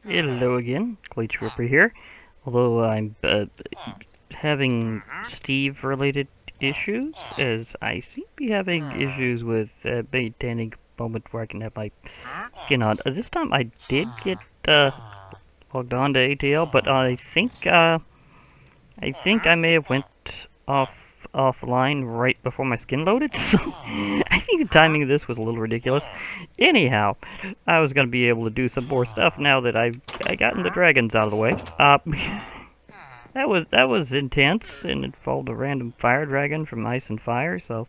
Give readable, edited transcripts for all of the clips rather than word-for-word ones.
Hello again, Clay Trooper here. Although I'm having Steve-related issues, as I seem to be having issues with maintaining a moment where I can have my skin on. This time I did get logged on to ATL, but I think I may have went off offline right before my skin loaded, so I think the timing of this was a little ridiculous. Anyhow, I was going to be able to do some more stuff now that I gotten the dragons out of the way. That was intense, and it involved a random fire dragon from Ice and Fire, so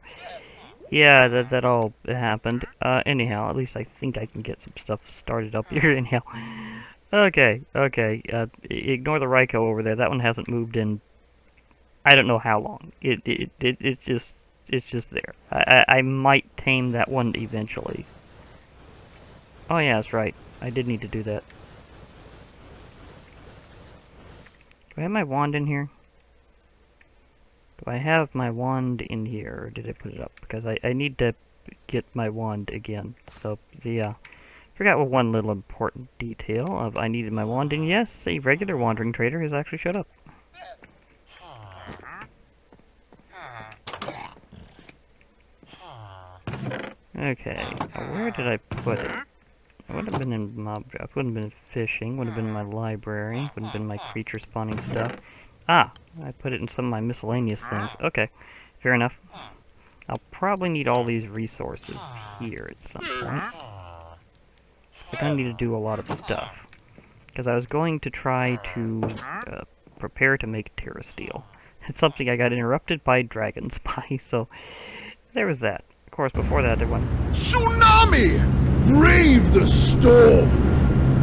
yeah, that all happened. Anyhow, at least I think I can get some stuff started up here. Anyhow, okay. Ignore the Ryko over there. That one hasn't moved in I don't know how long. It's just there. I might tame that one eventually. Oh yeah, that's right. I did need to do that. Do I have my wand in here? Do I have my wand in here, or did I put it up? Because I need to get my wand again. So, forgot one little important detail of I needed my wand, and yes, a regular wandering trader has actually showed up. Okay, where did I put it? It would have been in mob drop, would have been in fishing, would have been in my library, would have been my creature spawning stuff. Ah, I put it in some of my miscellaneous things. Okay, fair enough. I'll probably need all these resources here at some point. I'm gonna need to do a lot of stuff. Because I was going to try to prepare to make Terrasteel. It's something I got interrupted by dragon spy, so there was that. Of course, before that, there went Tsunami! Brave the storm!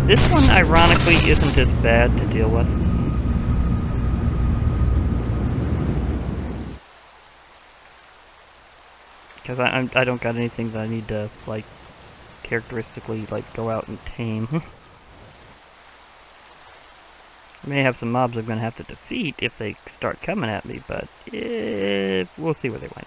This one, ironically, isn't as bad to deal with. Because I don't got anything that I need to, like, characteristically, like, go out and tame. I may have some mobs I'm going to have to defeat if they start coming at me, but we'll see where they went.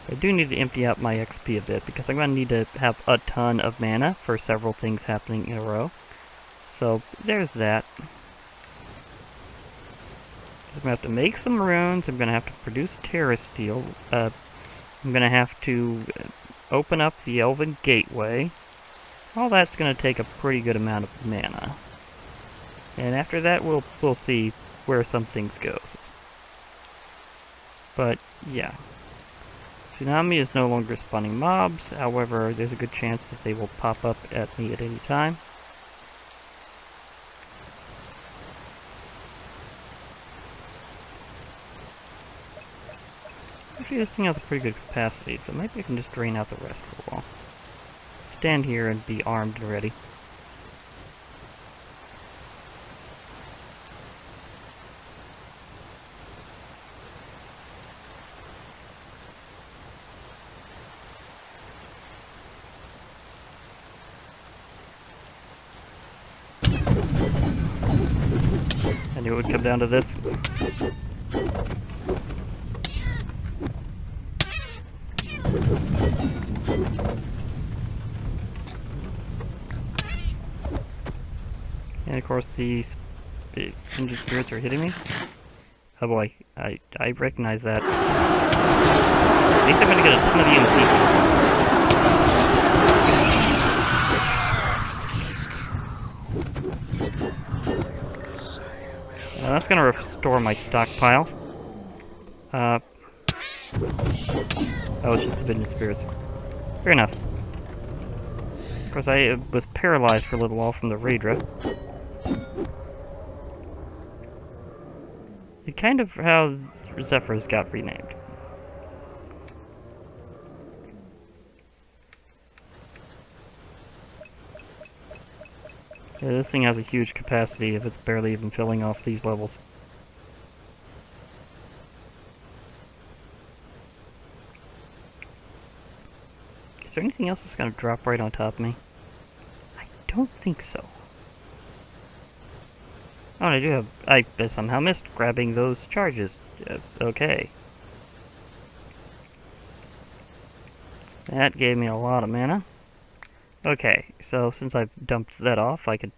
I do need to empty out my XP a bit, because I'm going to need to have a ton of mana for several things happening in a row. So, there's that. I'm going to have to make some runes, I'm going to have to produce Terrasteel, I'm going to have to open up the Elven Gateway. All that's going to take a pretty good amount of mana. And after that, we'll see where some things go. But, yeah. Tsunami is no longer spawning mobs, however, there's a good chance that they will pop up at me at any time. Actually, this thing has a pretty good capacity, so maybe I can just drain out the rest for a while. Stand here and be armed and ready. I knew it would come down to this. And of course the kindred spirits are hitting me. Oh boy, I recognize that. At least I'm gonna get a ton of EMP. That's gonna restore my stockpile. Oh, it's just the kindred spirits. Fair enough. Of course, I was paralyzed for a little while from the Raidra. It's kind of how Zephyrs got renamed. Yeah, this thing has a huge capacity if it's barely even filling off these levels. Is there anything else that's going to drop right on top of me? I don't think so. Oh, I do have... I somehow missed grabbing those charges. Okay. That gave me a lot of mana. Okay, so since I've dumped that off, I could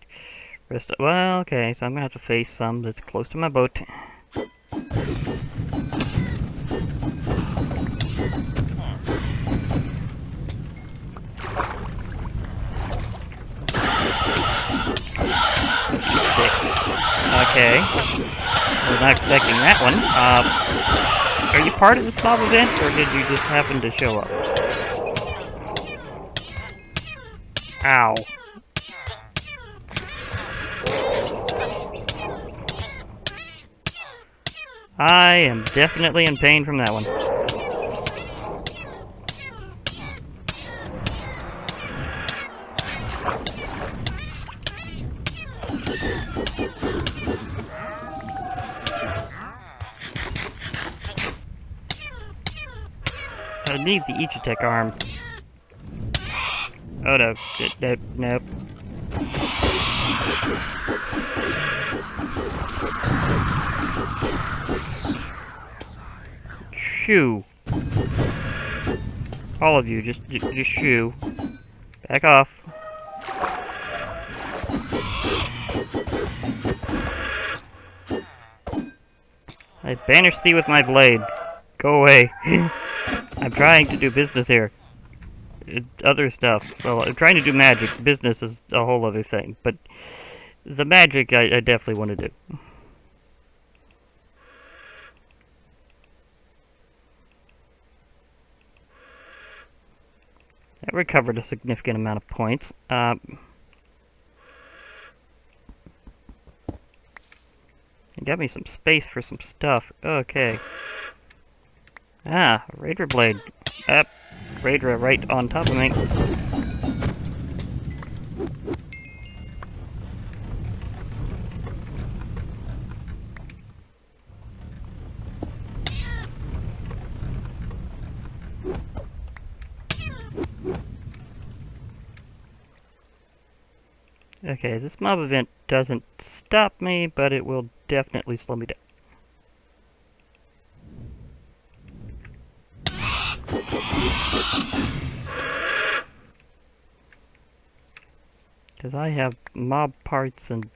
rest. Well, okay, so I'm gonna have to face some that's close to my boat. Okay. Was not expecting that one. Are you part of this mob event, or did you just happen to show up? Ow. I am definitely in pain from that one. I need the Ichitech arm. Oh no, nope, nope. Shoo. All of you, just shoo. Back off. I banish thee with my blade. Go away. I'm trying to do business here. Other stuff. Well, I'm trying to do magic. Business is a whole other thing. But the magic I definitely want to do. I recovered a significant amount of points. It got me some space for some stuff. Okay. Ah, Raider Blade. Raider right on top of me. Okay, this mob event doesn't stop me, but it will definitely slow me down. Because I have mob parts and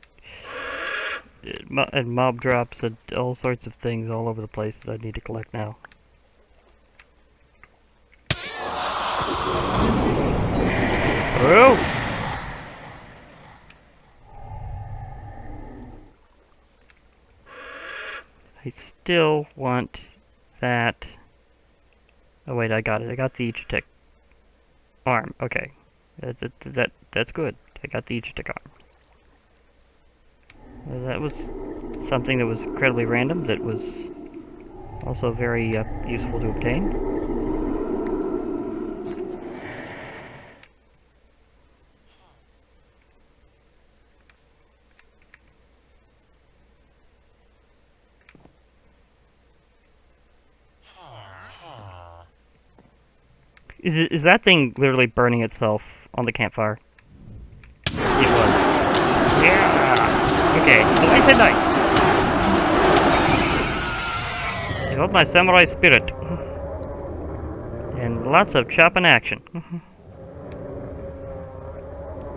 mob drops and all sorts of things all over the place that I need to collect now. Oh! I still want that. Oh wait, I got it. I got the Ichitech arm. Okay, that's good. I got the Ichitech arm. That was something that was incredibly random. That was also very useful to obtain. Is that thing literally burning itself on the campfire? It was. Yeah! Okay, so I said nice. I got my samurai spirit. And lots of chopping action.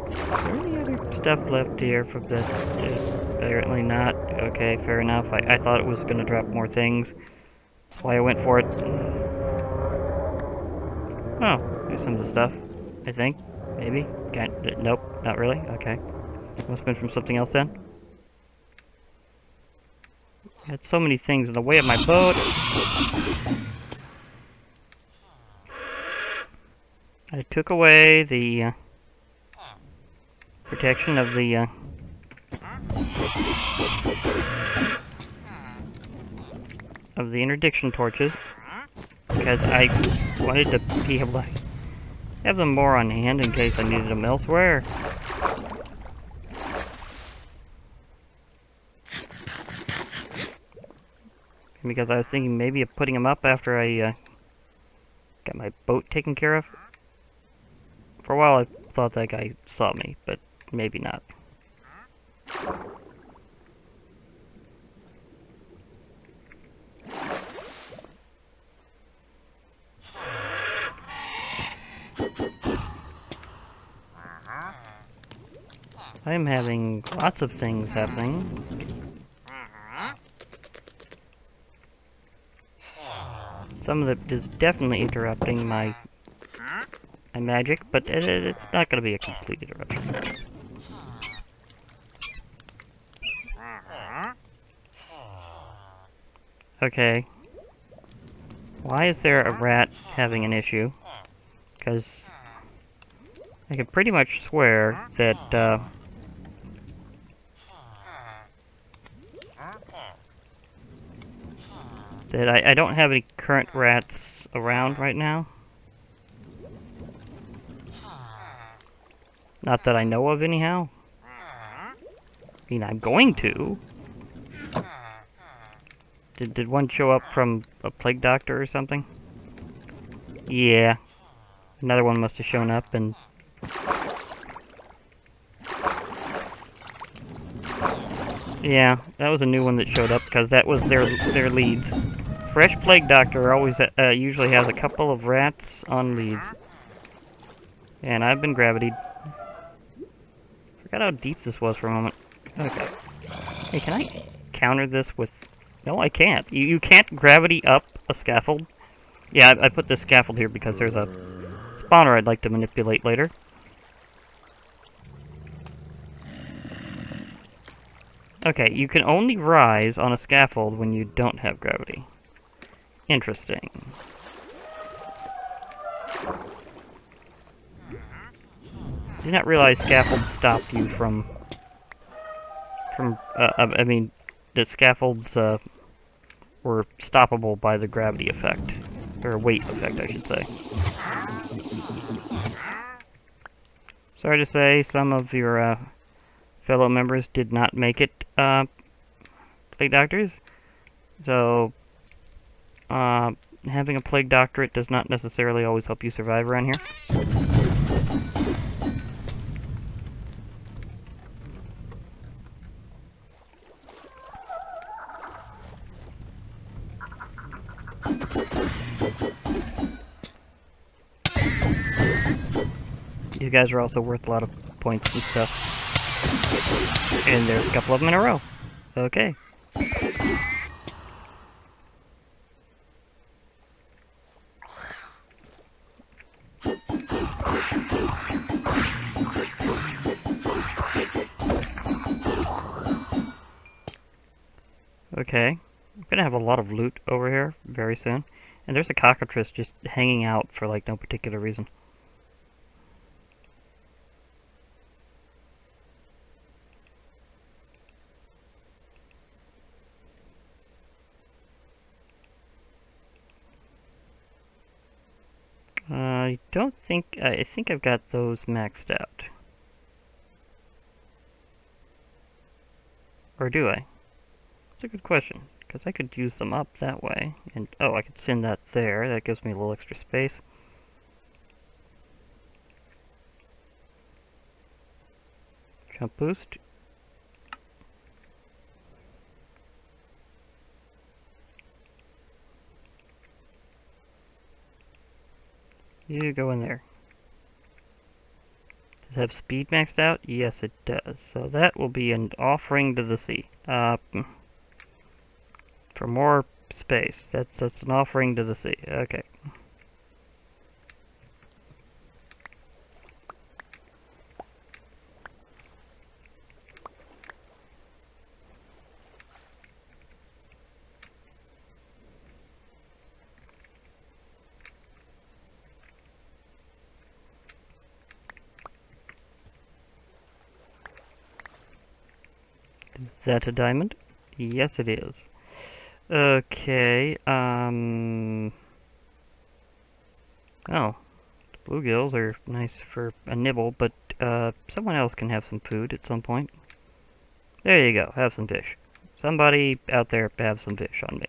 Is there any other stuff left here from this? Apparently not. Okay, fair enough. I thought it was going to drop more things. That's why I went for it. Oh, here's some of the stuff, I think. Maybe. Nope, not really. Okay. Must have been from something else then. I had so many things in the way of my boat. I took away the protection of the interdiction torches because I wanted to be able to have them more on hand in case I needed them elsewhere. Because I was thinking maybe of putting them up after I got my boat taken care of. For a while I thought that guy saw me, but maybe not. I am having lots of things happening. Some of it is definitely interrupting my magic, but it's not going to be a complete interruption. Okay. Why is there a rat having an issue? Because I can pretty much swear that, I don't have any current rats around right now. Not that I know of, anyhow. I mean, I'm going to. Did one show up from a plague doctor or something? Yeah. Another one must have shown up and... Yeah, that was a new one that showed up because that was their leads. Fresh plague doctor always usually has a couple of rats on leads. And I've been gravitied. Forgot how deep this was for a moment. Okay. Hey, can I counter this with... No, I can't. You can't gravity up a scaffold. Yeah, I put this scaffold here because there's a spawner I'd like to manipulate later. Okay, you can only rise on a scaffold when you don't have gravity. Interesting. Did not realize scaffolds stop you from I mean, the scaffolds, were stoppable by the gravity effect. Or weight effect, I should say. Sorry to say, some of your, fellow members did not make it, plague doctors. So, having a plague doctorate does not necessarily always help you survive around here. These guys are also worth a lot of points and stuff. And there's a couple of them in a row. Okay. Okay. I'm gonna have a lot of loot over here very soon. And there's a cockatrice just hanging out for like no particular reason. I don't think... I think I've got those maxed out. Or do I? That's a good question, because I could use them up that way. And oh, I could send that there. That gives me a little extra space. Jump boost. You go in there. Does it have speed maxed out? Yes, it does. So that will be an offering to the sea. For more space. That's an offering to the sea. Okay. Is that a diamond? Yes, it is. Okay, oh. Bluegills are nice for a nibble, but, someone else can have some food at some point. There you go, have some fish. Somebody out there have some fish on me.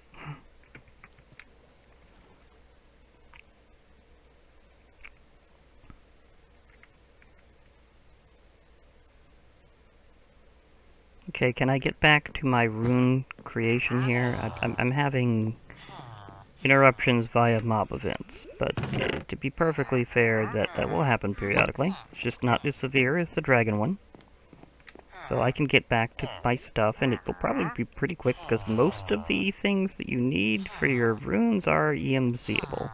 Okay, can I get back to my rune creation here? I'm having interruptions via mob events, but to be perfectly fair, that will happen periodically. It's just not as severe as the dragon one. So I can get back to my stuff, and it will probably be pretty quick, because most of the things that you need for your runes are EMZ-able.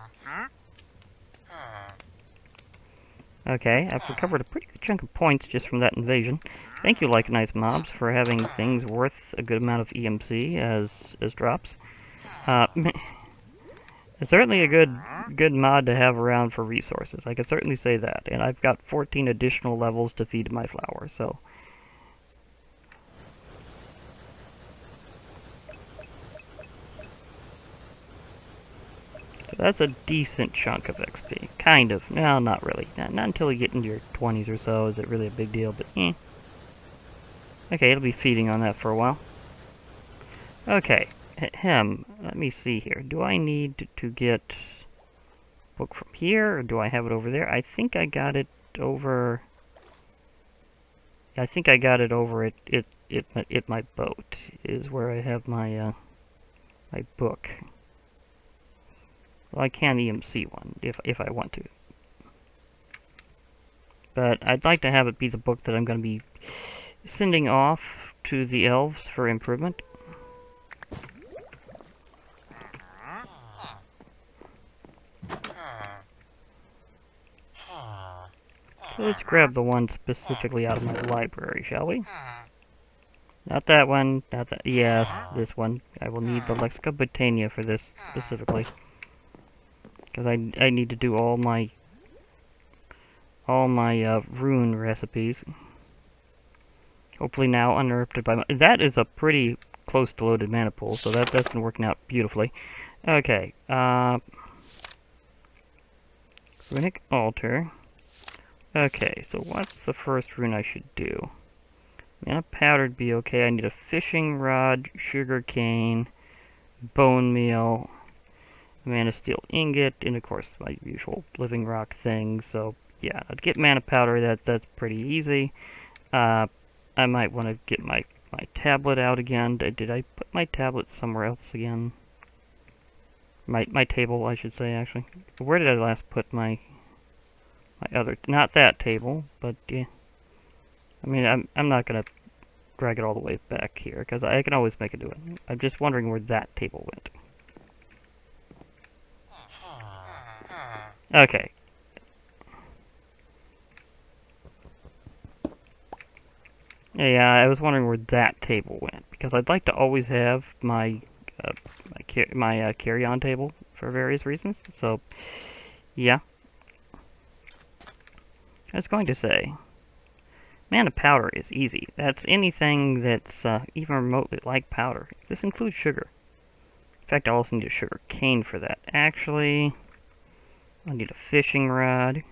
Okay, I've recovered a pretty good chunk of points just from that invasion. Thank you, Lycanized mobs, for having things worth a good amount of EMC as drops. It's certainly a good mod to have around for resources. I can certainly say that. And I've got 14 additional levels to feed my flowers, so... That's a decent chunk of XP. Kind of. No, not really. Not until you get into your 20s or so is it really a big deal, but eh. Okay, it'll be feeding on that for a while. Okay. Let me see here. Do I need to get book from here, or do I have it over there? I think I got it over... I think I got it over at my boat, is where I have my, my book. Well, I can EMC one, if I want to. But I'd like to have it be the book that I'm going to be sending off to the elves for improvement. So let's grab the one specifically out of my library, shall we? Not that one, not that, yes, this one. I will need the Lexica Botania for this specifically. Because I need to do all my rune recipes. Hopefully now uninterrupted by that is a pretty close to loaded mana pool, so that's been working out beautifully. Okay, Runic Altar. Okay, so what's the first rune I should do? Mana powder'd be okay. I need a fishing rod, sugar cane, bone meal, Terrasteel Ingot, and of course my usual living rock thing. So yeah, I'd get mana powder. That's pretty easy. I might want to get my tablet out again. Did I put my tablet somewhere else again? My table, I should say, actually. Where did I last put my other? Not that table, but yeah. I mean, I'm not gonna drag it all the way back here because I can always make it do it. I'm just wondering where that table went. Okay. Yeah, I was wondering where that table went because I'd like to always have my carry-on table for various reasons. So, yeah. I was going to say, mana powder is easy. That's anything that's even remotely like powder. This includes sugar. In fact, I also need a sugar cane for that. Actually, I need a fishing rod.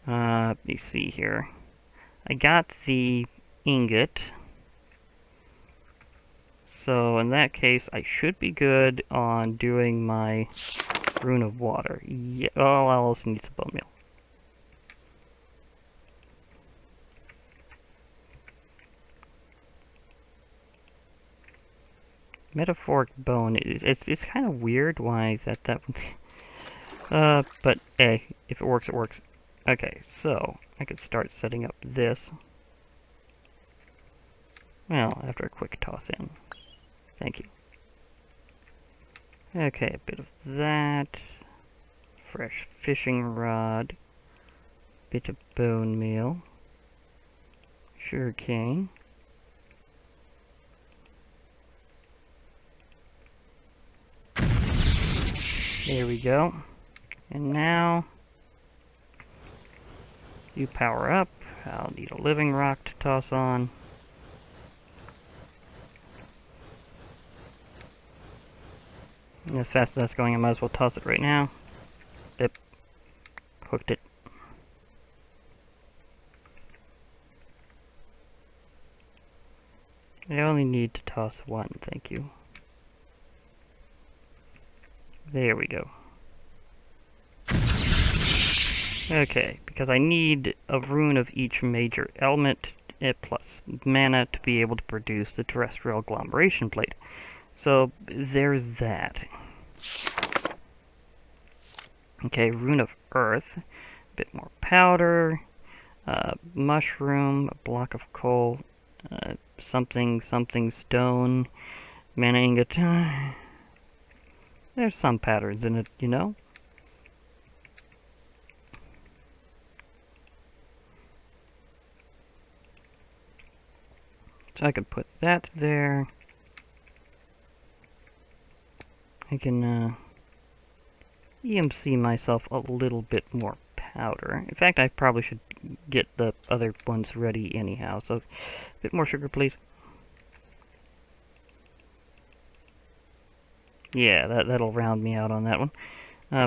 Let me see here. I got the ingot. So in that case, I should be good on doing my Rune of Water. Yeah, oh, I also need some bone meal. Metaphoric bone. It's kind of weird why that one. But hey, if it works, it works. Okay, so I could start setting up this. Well, after a quick toss in. Thank you. Okay, a bit of that. Fresh fishing rod. Bit of bone meal. Sugar cane. There we go. And now you power up. I'll need a living rock to toss on. And as fast as that's going, I might as well toss it right now. Yep. Hooked it. I only need to toss one, thank you. There we go. Okay, because I need a rune of each major element plus mana to be able to produce the Terrestrial Glomeration plate. So there's that. Okay, Rune of Earth, a bit more powder. Mushroom, a block of coal, something stone, mana ingot. There's some patterns in it, you know? So I could put that there. I can EMC myself a little bit more powder. In fact, I probably should get the other ones ready anyhow. So, a bit more sugar, please. Yeah, that'll round me out on that one.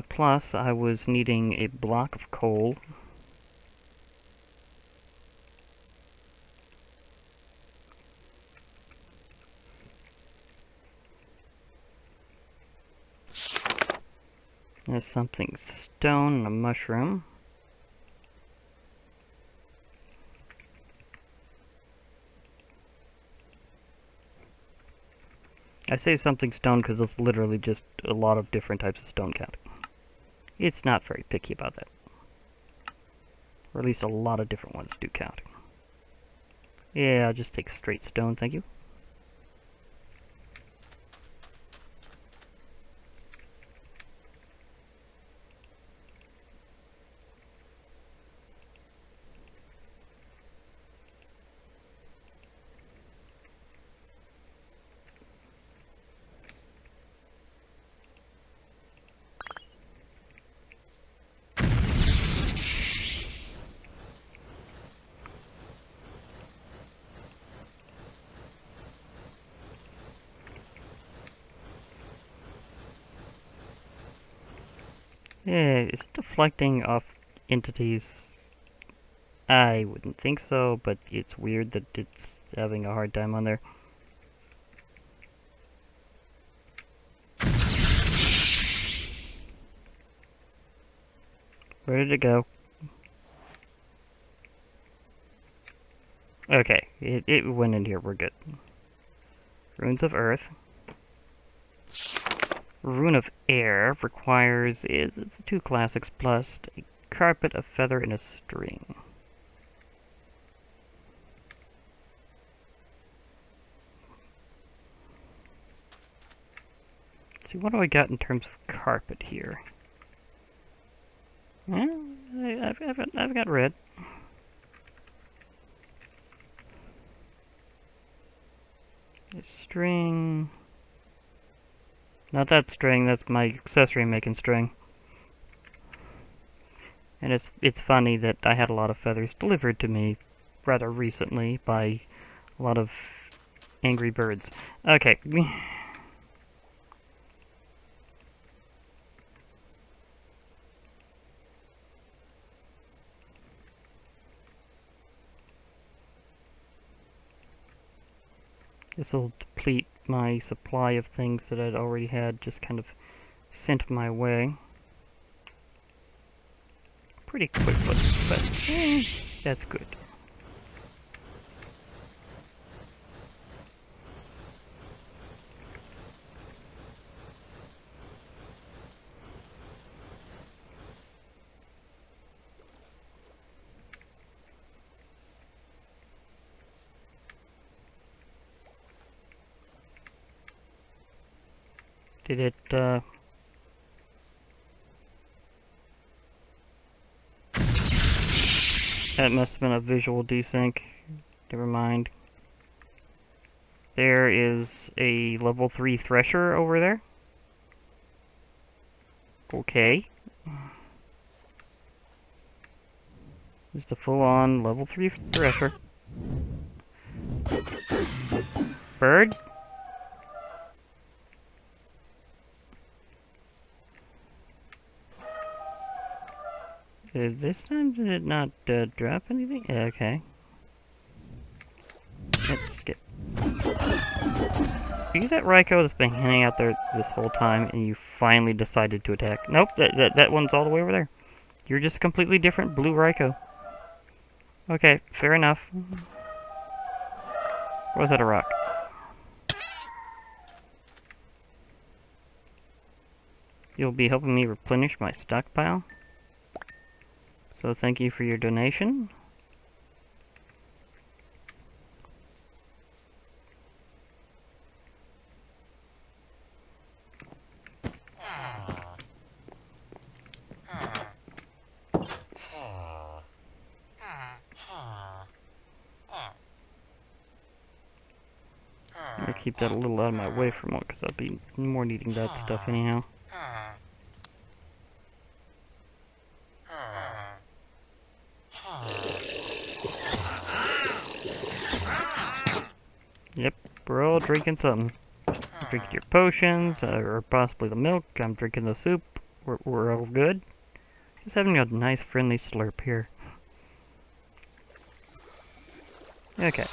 Plus, I was needing a block of coal. There's something stone and a mushroom. I say something stone because it's literally just a lot of different types of stone counting. It's not very picky about that. Or at least a lot of different ones do count. Yeah, I'll just take straight stone, thank you. Yeah, is it deflecting off entities? I wouldn't think so, but it's weird that it's having a hard time on there. Where did it go? Okay, it went in here, we're good. Runes of Earth. Rune of Air requires it's 2 classics plus a carpet, a feather, and a string. Let's see, what do I got in terms of carpet here? Yeah, I've got red. A string. Not that string, that's my accessory making string. And it's funny that I had a lot of feathers delivered to me rather recently by a lot of angry birds. Okay. This will deplete my supply of things that I'd already had just kind of sent my way. Pretty quick, but that's good. Did it, that must have been a visual desync. Never mind. There is a level 3 thresher over there. Okay. Just a full-on level 3 thresher. Bird? This time did it not drop anything? Yeah, okay. Let's skip. Are you that Raikou that's been hanging out there this whole time and you finally decided to attack? Nope, that one's all the way over there. You're just a completely different blue Raikou. Okay, fair enough. Or was that a rock? You'll be helping me replenish my stockpile. So thank you for your donation. keep that a little out of my way for a moment, because I'll be more needing that stuff anyhow. Yep, we're all drinking something. Drinking your potions, or possibly the milk. I'm drinking the soup. We're all good. Just having a nice friendly slurp here. Okay.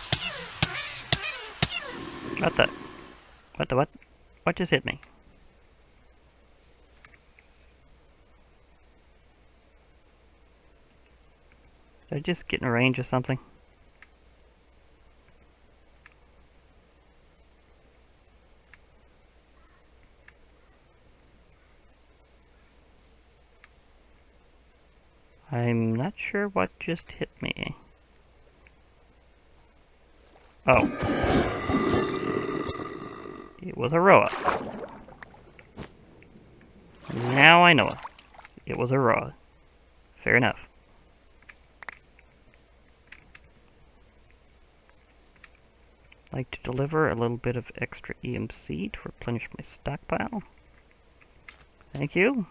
What the? What the what? What just hit me? Did I just get in a range of something? I'm not sure what just hit me. Oh. It was a Roa. Now I know it. It was a Roa. Fair enough. Like to deliver a little bit of extra EMC to replenish my stockpile. Thank you.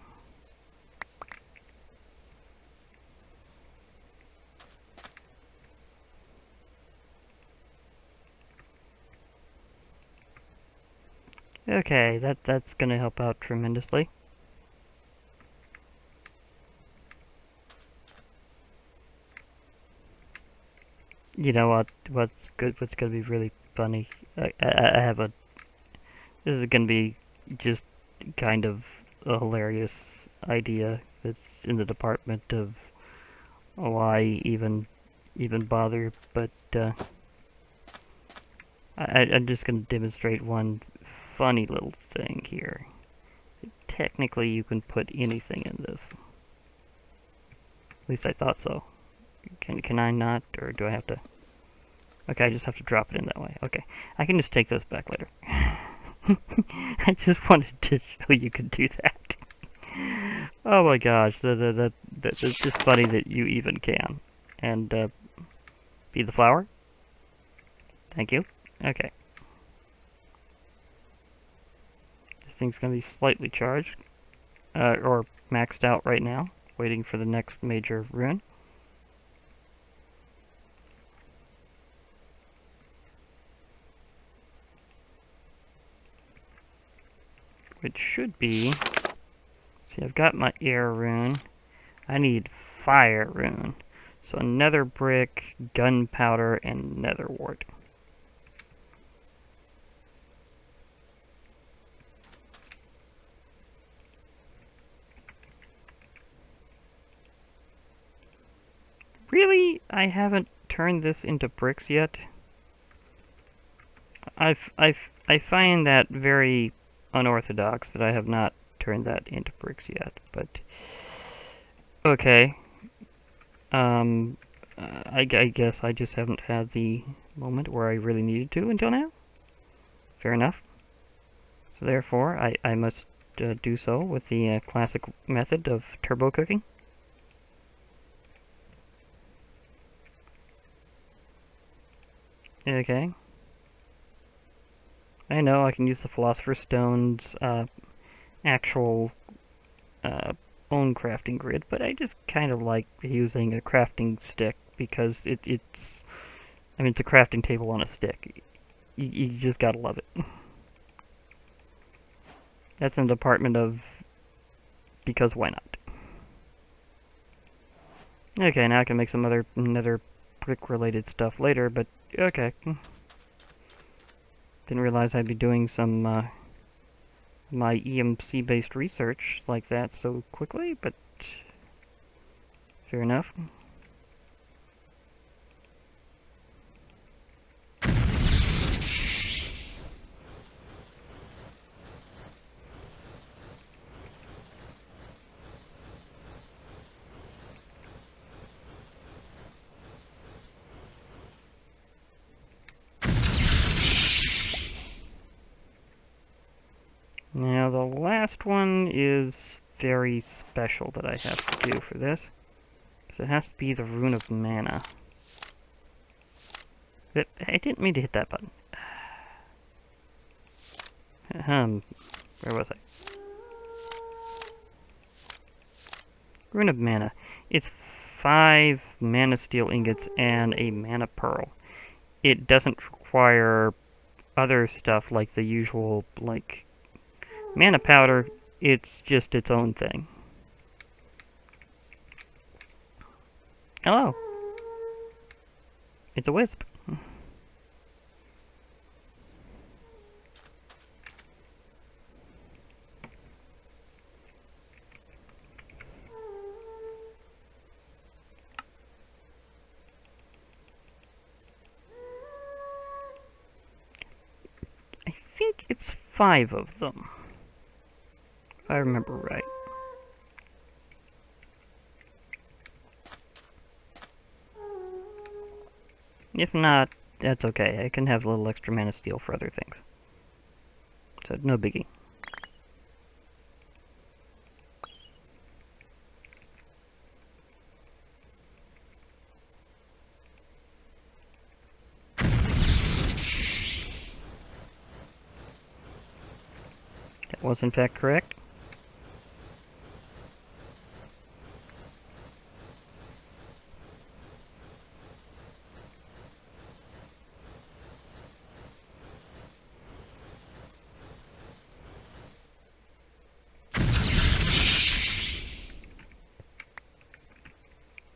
Okay, that's gonna help out tremendously. You know what's gonna be really funny? I have a... This is gonna be just kind of a hilarious idea that's in the department of why even bother, but I'm just gonna demonstrate one funny little thing here. Technically, you can put anything in this. At least I thought so. Can I not, or do I have to? Okay, I just have to drop it in that way. Okay, I can just take those back later. I just wanted to show you could do that. Oh my gosh, that's just funny that you even can. And be the flower. Thank you. Okay. This thing's gonna be slightly charged, or maxed out right now, waiting for the next major rune. Which should be... See, I've got my air rune. I need fire rune. So nether brick, gunpowder, and nether wart. Really? I haven't turned this into bricks yet? I find that very unorthodox that I have not turned that into bricks yet, but okay. I guess I just haven't had the moment where I really needed to until now. Fair enough. So therefore, I must do so with the classic method of turbo cooking. Okay. I know I can use the Philosopher's Stone's actual own crafting grid, but I just kind of like using a crafting stick because it's... I mean, it's a crafting table on a stick. You just gotta love it. That's in the department of... because why not? Okay, now I can make some other nether brick-related stuff later, but okay. Didn't realize I'd be doing some my EMC-based research like that so quickly, but fair enough. Now the last one is very special that I have to do for this. So it has to be the Rune of Mana. I didn't mean to hit that button. Where was I? Rune of Mana. It's 5 mana steel ingots and a mana pearl. It doesn't require other stuff like the usual, like, mana powder. It's just its own thing. Hello. It's a wisp. I think it's 5 of them, if I remember right. If not, that's okay. I can have a little extra mana steel for other things. So, no biggie. That was in fact correct.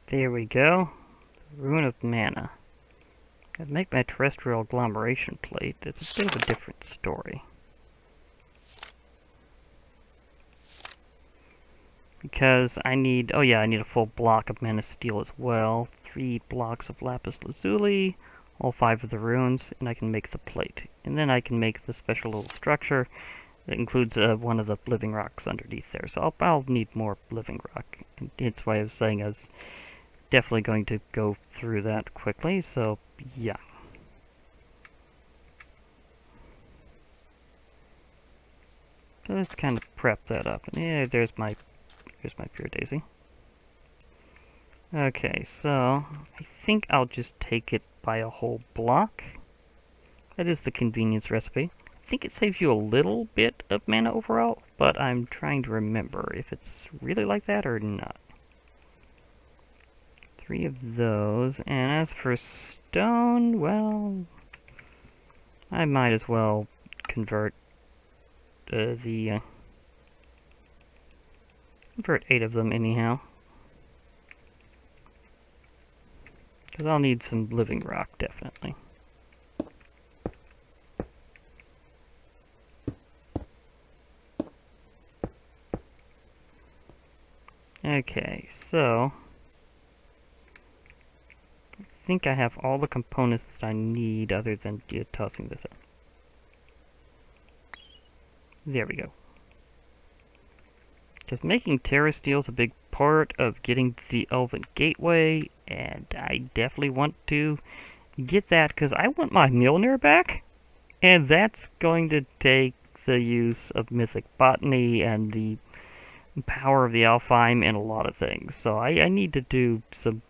There we go. Rune of Mana. I'd make my Terrestrial Glomeration plate. It's a bit of a different story. Because I need, oh yeah, I need a full block of mana steel as well. 3 blocks of lapis lazuli, all 5 of the runes, and I can make the plate. And then I can make the special little structure that includes one of the living rocks underneath there. So I'll need more living rock. And that's why I was saying I was definitely going to go through that quickly, so yeah. So let's kind of prep that up. And yeah, there's my pure daisy. Okay, so I think I'll just take it by a whole block. That is the convenience recipe. I think it saves you a little bit of mana overall, but I'm trying to remember if it's really like that or not. 3 of those, and as for stone, well, I might as well convert convert 8 of them anyhow, because I'll need some living rock, definitely. Okay, so I think I have all the components that I need other than tossing this in. There we go. Because making Terrasteel is a big part of getting the Elven Gateway, and I definitely want to get that because I want my Mjolnir back, and that's going to take the use of Mythic Botany and the power of the Alfheim and a lot of things. So I need to do some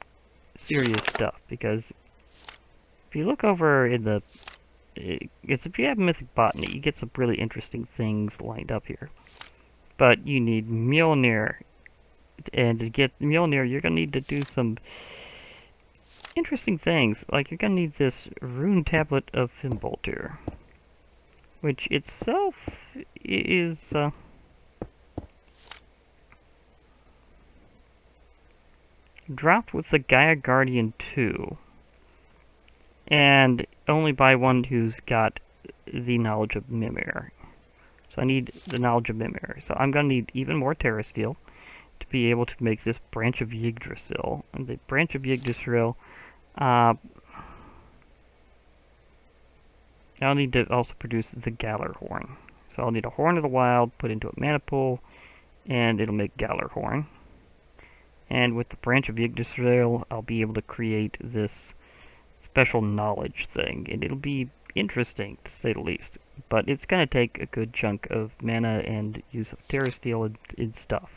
serious stuff, because if you look over in the... if you have Mythic Botany, you get some really interesting things lined up here. But you need Mjolnir, and to get Mjolnir, you're going to need to do some interesting things. Like, you're going to need this Rune Tablet of Fimbultyr, which itself is... dropped with the Gaia Guardian 2, and only by one who's got the knowledge of Mimir. So I need the knowledge of Mimir. So I'm going to need even more Terrasteel to be able to make this branch of Yggdrasil. And the branch of Yggdrasil, I'll need to also produce the Galar Horn. So I'll need a Horn of the Wild put into a mana pool, and it'll make Galar Horn. And with the branch of Yggdrasil, I'll be able to create this special knowledge thing, and it'll be interesting, to say the least. But it's going to take a good chunk of mana and use of Terrasteel and stuff.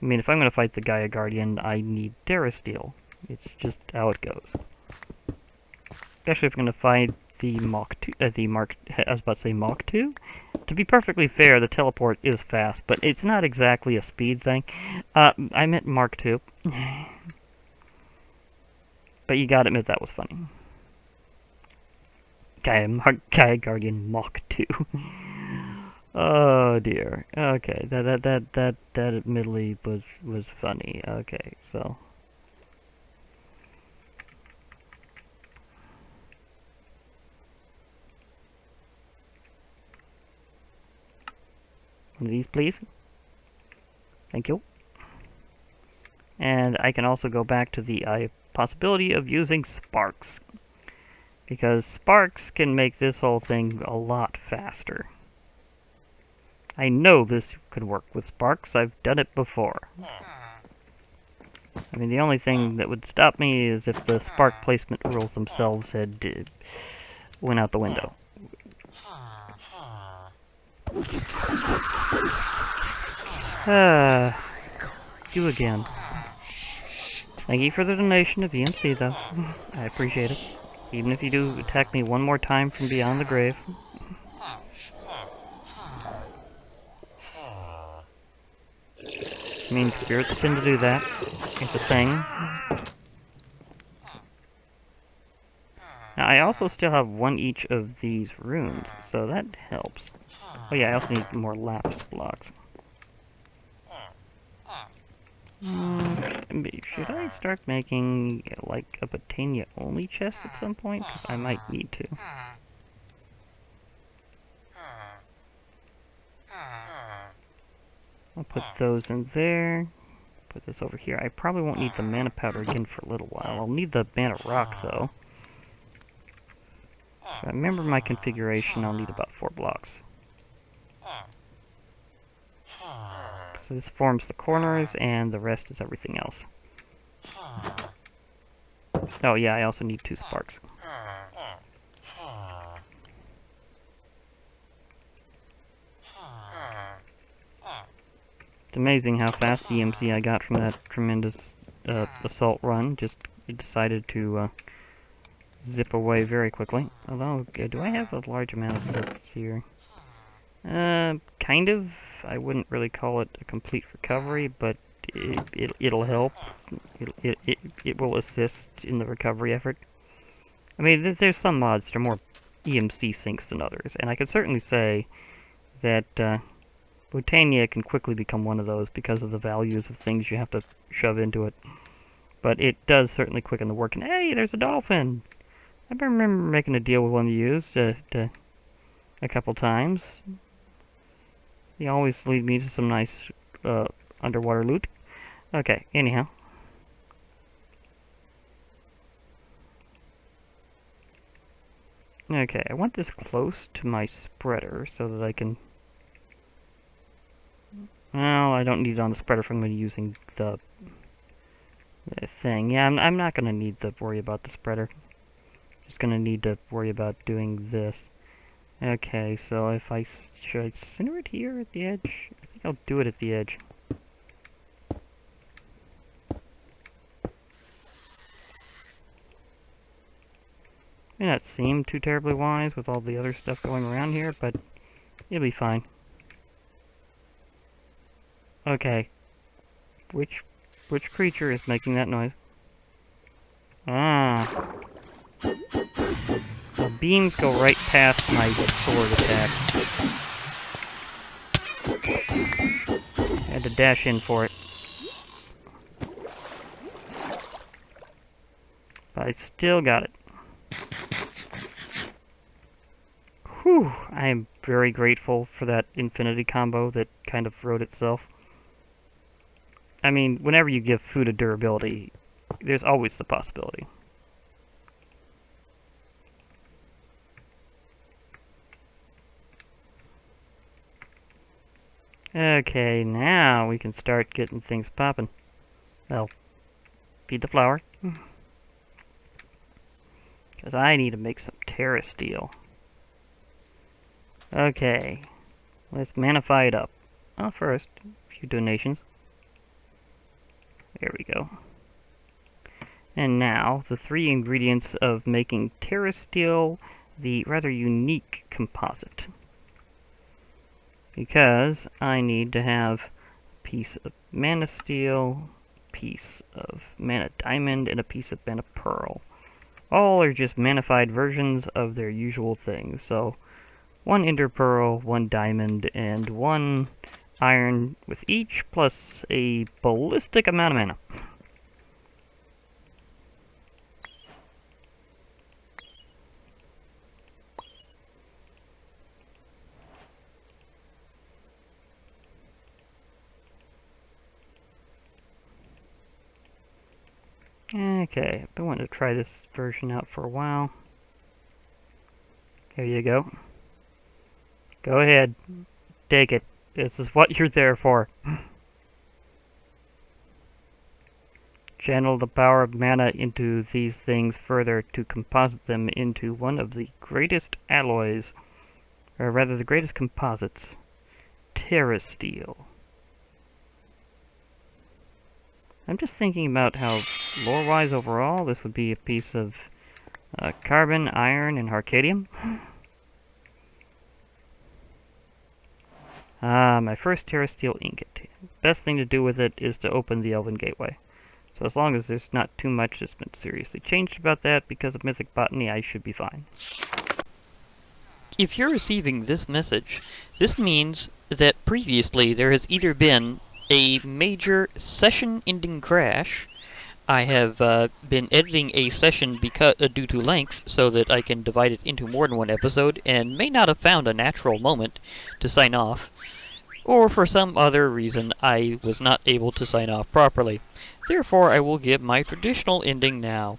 I mean, if I'm going to fight the Gaia Guardian, I need Terrasteel. It's just how it goes. Especially if I'm going to fight the Mach 2, I was about to say Mach 2? To be perfectly fair, the teleport is fast, but it's not exactly a speed thing. I meant Mark 2. But you gotta admit that was funny. Gaia Guardian Mach 2. Oh dear. Okay, that admittedly was funny. Okay, so one of these, please. Thank you. And I can also go back to the possibility of using sparks, because sparks can make this whole thing a lot faster. I know this could work with sparks. I've done it before. I mean, the only thing that would stop me is if the spark placement rules themselves had went out the window. You again. Thank you for the donation of EMC, though. I appreciate it. Even if you do attack me one more time from beyond the grave. I mean, spirits tend to do that. It's a thing. Now, I also still have one each of these runes, so that helps. Oh yeah, I also need more lapis blocks. Should I start making, like, a Botania-only chest at some point? 'Cause I might need to. I'll put those in there. Put this over here. I probably won't need the mana powder again for a little while. I'll need the mana rock, though. If I remember my configuration, I'll need about 4 blocks. So this forms the corners, and the rest is everything else. Oh yeah, I also need 2 sparks. It's amazing how fast the EMC I got from that tremendous assault run. Just decided to zip away very quickly. Although, do I have a large amount of this here? Kind of. I wouldn't really call it a complete recovery, but it'll help. It will assist in the recovery effort. I mean, there's some mods that are more EMC sinks than others, and I can certainly say that Botania can quickly become one of those because of the values of things you have to shove into it. But it does certainly quicken the work. And hey, there's a dolphin! I remember making a deal with one of you a couple times. He always lead me to some nice underwater loot. Okay, anyhow. Okay, I want this close to my spreader so that I can... Well, I don't need it on the spreader if I'm going to be using the thing. Yeah, I'm not going to need to worry about the spreader. Just going to need to worry about doing this. Okay, so if should I center it here at the edge? I think I'll do it at the edge. May not seem too terribly wise with all the other stuff going around here, but it'll be fine. Okay. Which creature is making that noise? Ah. The beams go right past my sword attack. I had to dash in for it. But I still got it. Whew, I am very grateful for that infinity combo that kind of wrote itself. I mean, whenever you give food a durability, there's always the possibility. Okay, now we can start getting things popping. Well, feed the flower. Because I need to make some Terrasteel. Okay, let's manify it up. Well, first, a few donations. There we go. And now, the 3 ingredients of making Terrasteel the rather unique composite. Because I need to have a piece of mana steel, piece of mana diamond, and a piece of mana pearl. All are just manified versions of their usual things. So, 1 ender pearl, 1 diamond, and 1 iron with each, plus a ballistic amount of mana. Okay, I've been wanting to try this version out for a while. Here you go. Go ahead. Take it. This is what you're there for. Channel the power of mana into these things further to composite them into one of the greatest alloys, or rather the greatest composites, Terrasteel. I'm just thinking about how, lore-wise overall, this would be a piece of carbon, iron, and Arcadium. My first Terrasteel Ingot. Best thing to do with it is to open the Elven Gateway. So as long as there's not too much that's been seriously changed about that because of Mythic Botany, I should be fine. If you're receiving this message, this means that previously there has either been a major session-ending crash. I have been editing a session due to length so that I can divide it into more than one episode and may not have found a natural moment to sign off. Or for some other reason I was not able to sign off properly. Therefore I will give my traditional ending now.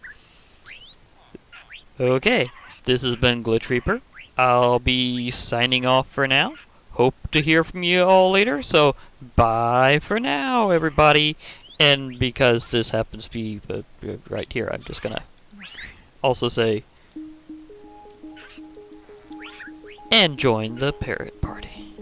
Okay, this has been Glitch Reaper. I'll be signing off for now. Hope to hear from you all later, so bye for now, everybody. And because this happens to be right here, I'm just gonna also say, and join the parrot party.